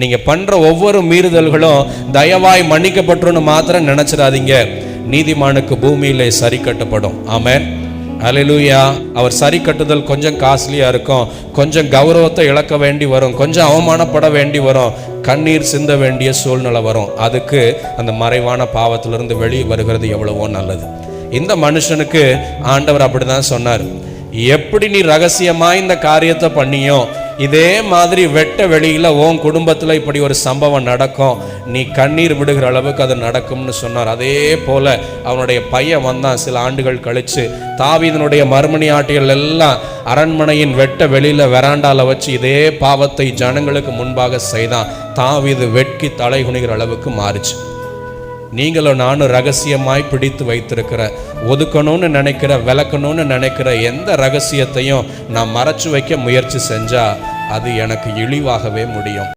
நீங்க பண்ற ஒவ்வொரு மீறுதல்களும் தயவாய் மன்னிக்கப்பட்டுன்னு மாத்திரம் நினைச்சிடாதீங்க. நீதிமானுக்கு பூமியிலே சரி கட்டப்படும். ஆமென், அல்லேலூயா. அவர் சரி கட்டுதல் கொஞ்சம் காஸ்ட்லியா இருக்கும், கொஞ்சம் கௌரவத்தை இழக்க வேண்டி வரும், கொஞ்சம் அவமானப்பட வேண்டி வரும், கண்ணீர் சிந்த வேண்டிய சூழ்நிலை வரும். அதுக்கு அந்த மறைவான பாவத்திலிருந்து வெளியே வருகிறது எவ்வளவோ நல்லது. இந்த மனுஷனுக்கு ஆண்டவர் அப்படிதான் சொன்னார். எப்படி நீ ரகசியமா இந்த காரியத்தை பண்ணியோ இதே மாதிரி வெட்ட வெளியில உன் குடும்பத்துல இப்படி ஒரு சம்பவம் நடக்கும், நீ கண்ணீர் விடுகிற அளவுக்கு அது நடக்கும்னு சொன்னார். அதே போல அவனுடைய பையன் வந்தான். சில ஆண்டுகள் கழிச்சு தாவீதினுடைய மறுமணி ஆட்டிகள் எல்லாம் அரண்மனையின் வெட்ட வெளியில வெராண்டால வச்சு இதே பாவத்தை ஜனங்களுக்கு முன்பாக செய்தான். தாவீது வெட்கி தலை குனிகிற அளவுக்கு மாறிச்சு. நீங்களும் நானும் ரகசியமாய் பிடித்து வைத்திருக்கிற, ஒதுக்கணும்னு நினைக்கிற, விளக்கணும்னு நினைக்கிற எந்த ரகசியத்தையும் நான் மறைச்சு வைக்க முயற்சி செஞ்சா அது எனக்கு இழிவாகவே முடியும்.